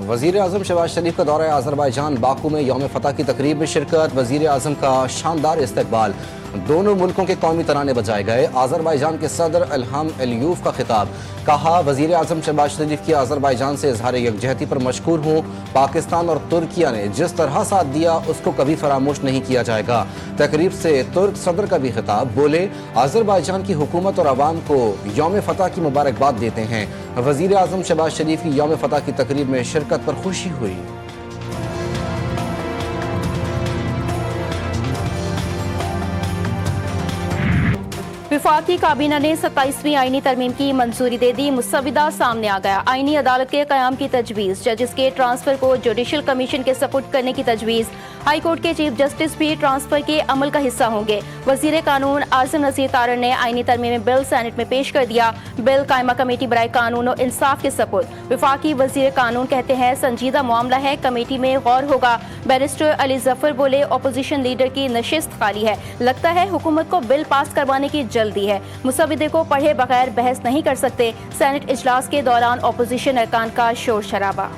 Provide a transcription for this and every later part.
वज़ीर आज़म शहबाज शरीफ का दौरा अज़रबैजान बाकू में यौम फ़तह की तकरीब में शिरकत। वज़ीर आज़म का शानदार इस्तकबाल, दोनों मुल्कों के कौमी तराने बजाए गए। अज़रबैजान के सदर इल्हाम अलियूफ का खिताब, कहा वज़ीर आज़म शहबाज शरीफ की अज़रबैजान से इज़हार यकजहती पर मशकूर हूँ। पाकिस्तान और तुर्किया ने जिस तरह साथ दिया उसको कभी फरामोश नहीं किया जाएगा। तकरीब से तुर्क सदर का भी खिताब, बोले अज़रबैजान की हुकूमत और अवाम को यौम फ़तह की मुबारकबाद देते हैं। वज़ीर आज़म शहबाज शरीफ की यौम फ़तह की तकरीब में शिरकत पर खुशी हुई। विफाकी काबीना ने 27वीं आईनी तरमीम की मंजूरी दे दी। मुसविदा सामने आ गया। आईनी अदालत के क़याम की तजवीज़, जजेस के ट्रांसफर को जुडिशल कमीशन के सपुर्द करने की तजवीज़। हाई कोर्ट के चीफ जस्टिस भी ट्रांसफर के अमल का हिस्सा होंगे। वज़ीर कानून आज़म नज़ीर तारड़ ने आईनी तरमीम बिल सेनेट में पेश कर दिया। बिल कायमा कमेटी बराए कानून और इंसाफ के सपुर्द। विफाकी वज़ीर कानून कहते हैं संजीदा मामला है, कमेटी में गौर होगा। बैरिस्टर अली जफर बोले अपोजिशन लीडर की नशिस्त खाली है, लगता है हुकूमत को बिल पास करवाने की जल्दी है। मुसविदे को पढ़े बगैर बहस नहीं कर सकते। सेनेट इजलास के दौरान अपोजिशन अरकान का शोर शराबा।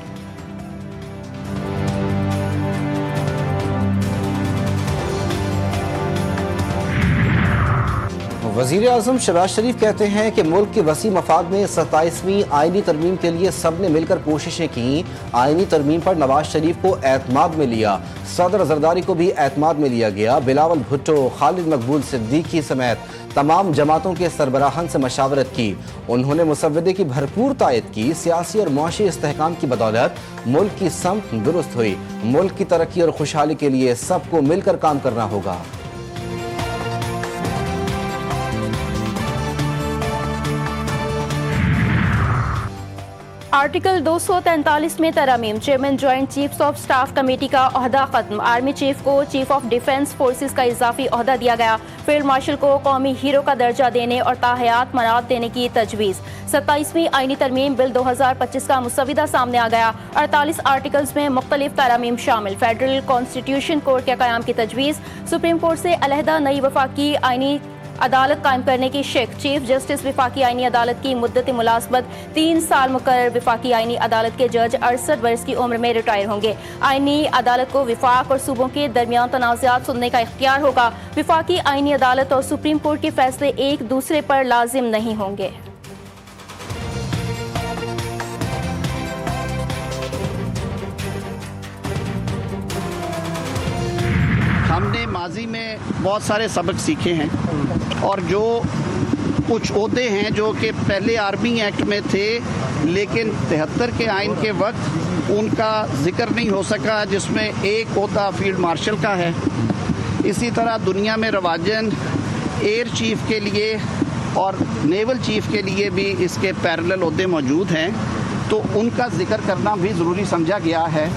वज़ीर आज़म शहबाज शरीफ कहते हैं कि मुल्क के वसी मफाद में 27वीं आईनी तरमीम के लिए सब ने मिलकर कोशिशें की। आईनी तरमीम पर नवाज शरीफ को एतमाद में लिया, सदर जरदारी को भी एतमाद में लिया गया। बिलावल भुट्टो, खालिद मकबूल सिद्दीकी समेत तमाम जमातों के सरबराहान से मशावरत की। उन्होंने मुसव्वदे की भरपूर तायद की। सियासी और मुआशी इस्तेहकाम की बदौलत मुल्क की समत दुरुस्त हुई। मुल्क की तरक्की और खुशहाली के लिए सबको मिलकर काम करना होगा। आर्टिकल 243 में तरमीम, chairman joint chiefs of staff committee का ओहदा खत्म। आर्मी चीफ को चीफ ऑफ डिफेंस फोर्सेस का इजाफी ओहदा दिया गया। फील्ड मार्शल को कौमी हीरो का दर्जा देने और ताहयात मराद देने की तजवीज़। 27वीं आईनी तरमीम बिल 2025 का मुसविदा सामने आ गया। 48 आर्टिकल्स में मुख्तलिफ तरमीम शामिल। फेडरल कॉन्स्टिट्यूशन कोर्ट के क़याम की तजवीज़। सुप्रीम कोर्ट से अलहदा नई वफाकी आईनी अदालत कायम करने की शिक। चीफ जस्टिस विफाकी आईनी अदालत की मुद्दत मुलाजमत 3 साल मुकर्रर। विफाकी आईनी अदालत के जज 68 वर्ष की उम्र में रिटायर होंगे। आईनी अदालत को विफाक और सूबों के दरमियान तनाज़ात सुनने का इख्तियार होगा। विफाकी आईनी अदालत और सुप्रीम कोर्ट के फैसले एक दूसरे पर लाजिम नहीं होंगे। हमने माजी में बहुत सारे सबक सीखे हैं और जो कुछ ओहदे हैं जो कि पहले आर्मी एक्ट में थे लेकिन 73 के आइन के वक्त उनका जिक्र नहीं हो सका, जिसमें एक ओहदा फील्ड मार्शल का है। इसी तरह दुनिया में रवाजन एयर चीफ के लिए और नेवल चीफ के लिए भी इसके पैरेलल ओहदे मौजूद हैं, तो उनका जिक्र करना भी ज़रूरी समझा गया है।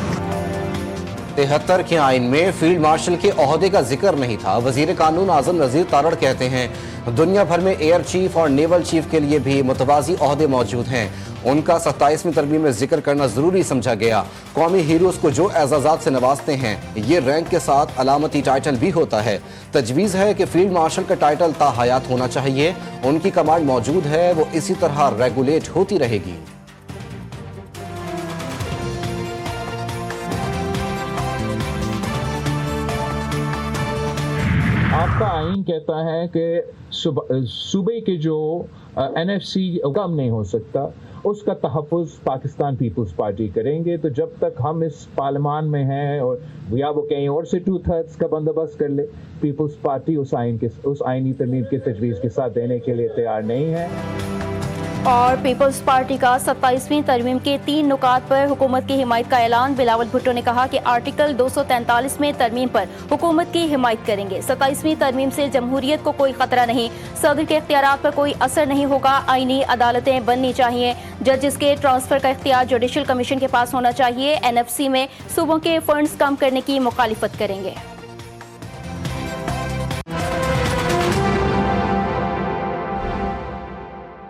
73 के आइन में फील्ड मार्शल के ओहदे का जिक्र नहीं था। वज़ीर कानून आज़म नज़ीर तारड़ कहते हैं दुनिया भर में एयर चीफ और नेवल चीफ के लिए भी मुतवाज़ी ओहदे मौजूद हैं। उनका 27वीं तरमीम में जिक्र करना ज़रूरी समझा गया। कौमी हीरोज़ को जो एजाज़ात से नवाजते हैं, ये रैंक के साथ अलामती टाइटल भी होता है। तजवीज़ है कि फील्ड मार्शल का टाइटल ताहयात होना चाहिए। उनकी कमांड मौजूद है, वो इसी तरह रेगुलेट होती रहेगी। आपका आइन कहता है कि सूबे के जो NFC कम नहीं हो सकता, उसका तहफ़्फ़ुज़ पाकिस्तान पीपल्स पार्टी करेंगे। तो जब तक हम इस पार्लियामान में हैं और या वो कहीं और से 2/3 का बंदोबस्त कर ले, पीपल्स पार्टी उस आइनी तरमीम की तजवीज़ के साथ देने के लिए तैयार नहीं है। और पीपल्स पार्टी का 27वीं तरमीम के 3 नुकात पर हुकूमत की हिमायत का ऐलान। बिलावल भुट्टो ने कहा कि आर्टिकल 243 में तरमीम पर हुकूमत की हिमायत करेंगे। 27वीं तरमीम से जमहूरियत को कोई खतरा नहीं, सदर के इख्तियारात पर कोई असर नहीं होगा। आईनी अदालतें बननी चाहिए। जजेस के ट्रांसफर का इख्तियार जुडिशल कमीशन के पास होना चाहिए। NFC में सूबों के फंड्स कम करने की मुखालिफत करेंगे।